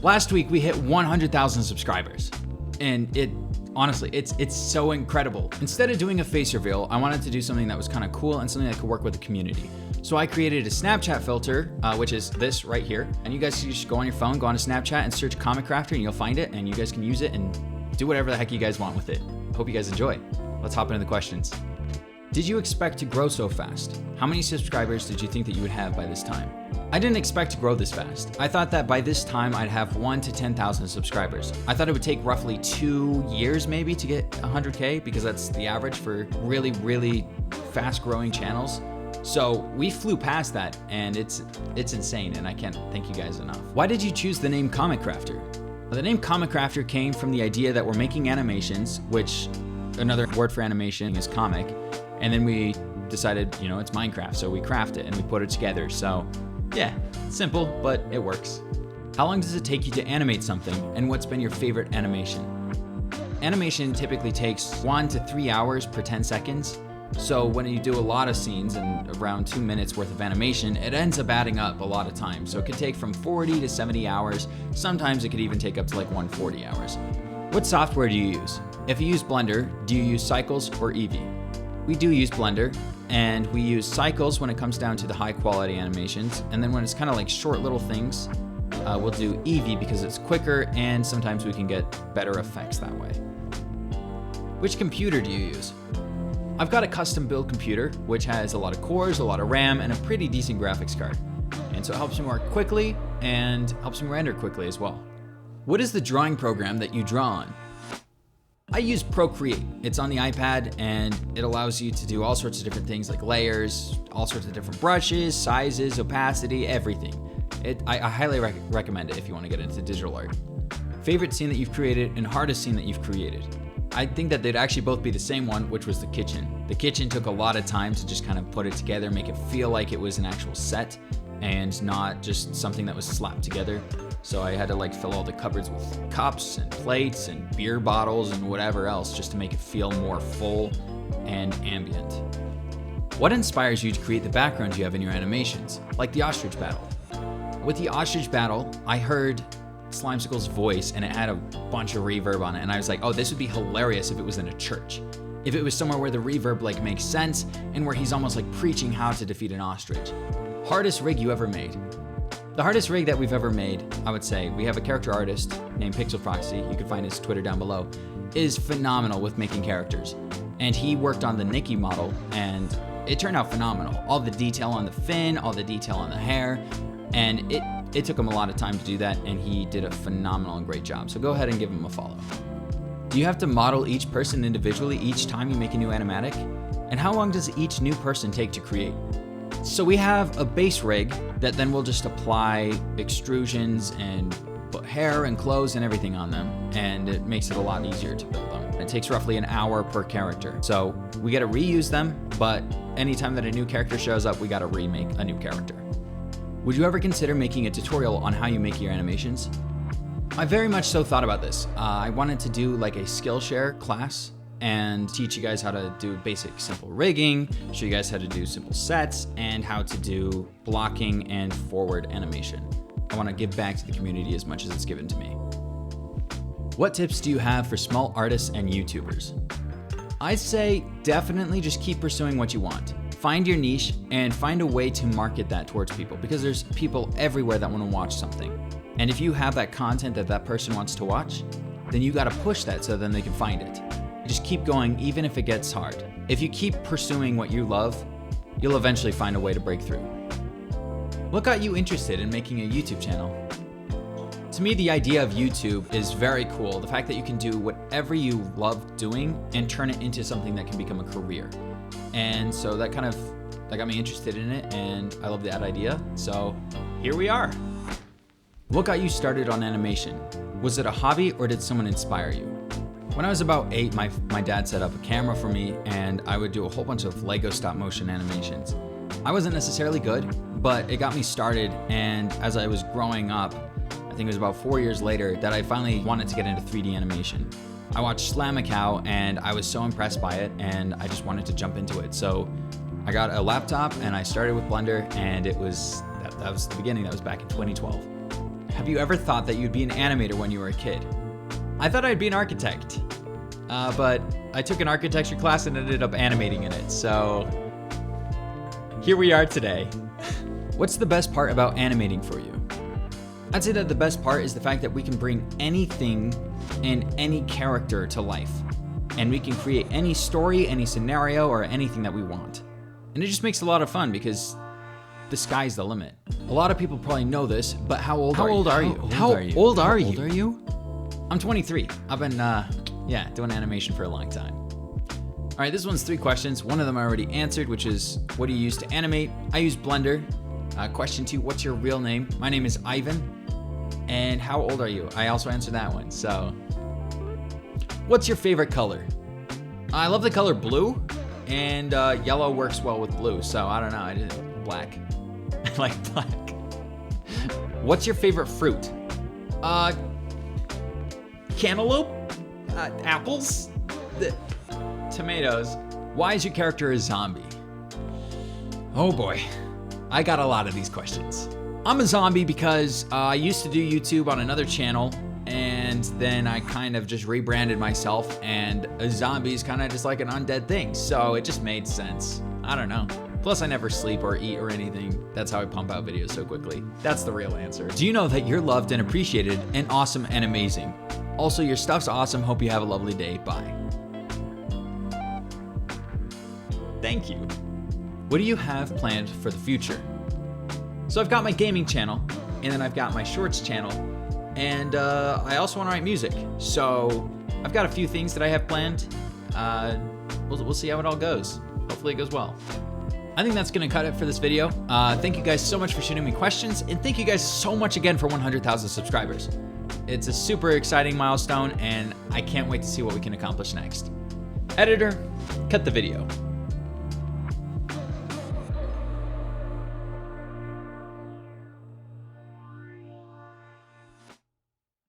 Last week we hit 100,000 subscribers, and honestly, it's so incredible. Instead of doing a face reveal, I wanted to do something that was kind of cool and something that could work with the community. So I created a Snapchat filter, which is this right here. And you guys can just go on your phone, go on to Snapchat and search Comic Crafter and you'll find it, and you guys can use it and do whatever the heck you guys want with it. Hope you guys enjoy. Let's hop into the questions. Did you expect to grow so fast? How many subscribers did you think that you would have by this time? I didn't expect to grow this fast. I thought that by this time I'd have 1 to 10,000 subscribers. I thought it would take roughly 2 years maybe to get 100K, because that's the average for really, really fast growing channels. So we flew past that, and it's insane, and I can't thank you guys enough. Why did you choose the name Comic Crafter? Well, the name Comic Crafter came from the idea that we're making animations, which another word for animation is comic. And then we decided, it's Minecraft, so we craft it and we put it together. So yeah, simple, but it works. How long does it take you to animate something, and what's been your favorite animation? Animation typically takes 1 to 3 hours per 10 seconds. So when you do a lot of scenes and around 2 minutes worth of animation, it ends up adding up a lot of time. So it could take from 40 to 70 hours. Sometimes it could even take up to like 140 hours. What software do you use? If you use Blender, do you use Cycles or Eevee? We do use Blender, and we use Cycles when it comes down to the high quality animations. And then when it's kind of like short little things, we'll do Eevee because it's quicker and sometimes we can get better effects that way. Which computer do you use? I've got a custom build computer, which has a lot of cores, a lot of RAM, and a pretty decent graphics card. And so it helps me work quickly and helps me render quickly as well. What is the drawing program that you draw on? I use Procreate. It's on the iPad, and it allows you to do all sorts of different things like layers, all sorts of different brushes, sizes, opacity, everything. I highly recommend it if you want to get into digital art. Favorite scene that you've created and hardest scene that you've created? I think that they'd actually both be the same one, which was the kitchen. The kitchen took a lot of time to just kind of put it together, make it feel like it was an actual set and not just something that was slapped together. So I had to fill all the cupboards with cups and plates and beer bottles and whatever else just to make it feel more full and ambient. What inspires you to create the backgrounds you have in your animations, like the ostrich battle? With the ostrich battle, I heard Slimecicle's voice and it had a bunch of reverb on it, and I was like, oh, this would be hilarious if it was in a church. If it was somewhere where the reverb makes sense and where he's almost preaching how to defeat an ostrich. Hardest rig you ever made? The hardest rig that we've ever made, I would say, we have a character artist named Pixel Proxy, you can find his Twitter down below, is phenomenal with making characters. And he worked on the Nikki model, and it turned out phenomenal. All the detail on the fin, all the detail on the hair, and it took him a lot of time to do that, and he did a phenomenal and great job. So go ahead and give him a follow. Do you have to model each person individually each time you make a new animatic? And how long does each new person take to create? So we have a base rig that then we'll just apply extrusions and put hair and clothes and everything on them, and it makes it a lot easier to build them. It takes roughly an hour per character. So we gotta reuse them, but anytime that a new character shows up, we gotta remake a new character. Would you ever consider making a tutorial on how you make your animations? I very much so thought about this. I wanted to do a Skillshare class and teach you guys how to do basic simple rigging, show you guys how to do simple sets, and how to do blocking and forward animation. I want to give back to the community as much as it's given to me. What tips do you have for small artists and YouTubers? I'd say definitely just keep pursuing what you want. Find your niche and find a way to market that towards people, because there's people everywhere that want to watch something. And if you have that content that person wants to watch, then you got to push that so then they can find it. Just keep going even if it gets hard. If you keep pursuing what you love, you'll eventually find a way to break through. What got you interested in making a YouTube channel? To me, the idea of YouTube is very cool. The fact that you can do whatever you love doing and turn it into something that can become a career. And so that got me interested in it, and I love that idea. So here we are. What got you started on animation? Was it a hobby or did someone inspire you? When I was about 8, my dad set up a camera for me, and I would do a whole bunch of Lego stop motion animations. I wasn't necessarily good, but it got me started, and as I was growing up, I think it was about 4 years later that I finally wanted to get into 3D animation. I watched Slamacow and I was so impressed by it, and I just wanted to jump into it. So I got a laptop and I started with Blender, and that was the beginning. That was back in 2012. Have you ever thought that you'd be an animator when you were a kid? I thought I'd be an architect, but I took an architecture class and ended up animating in it, so here we are today. What's the best part about animating for you? I'd say that the best part is the fact that we can bring anything and any character to life. And we can create any story, any scenario, or anything that we want. And it just makes a lot of fun because the sky's the limit. A lot of people probably know this, but how old are you? How old are you? I'm 23. I've been, doing animation for a long time. All right, this one's 3 questions. One of them I already answered, which is, what do you use to animate? I use Blender. Question 2, what's your real name? My name is Ivan. And how old are you? I also answered that one, so. What's your favorite color? I love the color blue, and yellow works well with blue, so I don't know, I did black. I like black. What's your favorite fruit? Cantaloupe? Apples? Tomatoes. Why is your character a zombie? Oh boy, I got a lot of these questions. I'm a zombie because I used to do YouTube on another channel, and then I kind of just rebranded myself, and a zombie is kind of just like an undead thing, so it just made sense. I don't know. Plus, I never sleep or eat or anything. That's how I pump out videos so quickly. That's the real answer. Do you know that you're loved and appreciated and awesome and amazing? Also, your stuff's awesome. Hope you have a lovely day. Bye. Thank you. What do you have planned for the future? So I've got my gaming channel, and then I've got my shorts channel, and I also want to write music. So I've got a few things that I have planned. We'll see how it all goes. Hopefully it goes well. I think that's gonna cut it for this video. Thank you guys so much for shooting me questions, and thank you guys so much again for 100,000 subscribers. It's a super exciting milestone, and I can't wait to see what we can accomplish next. Editor, cut the video.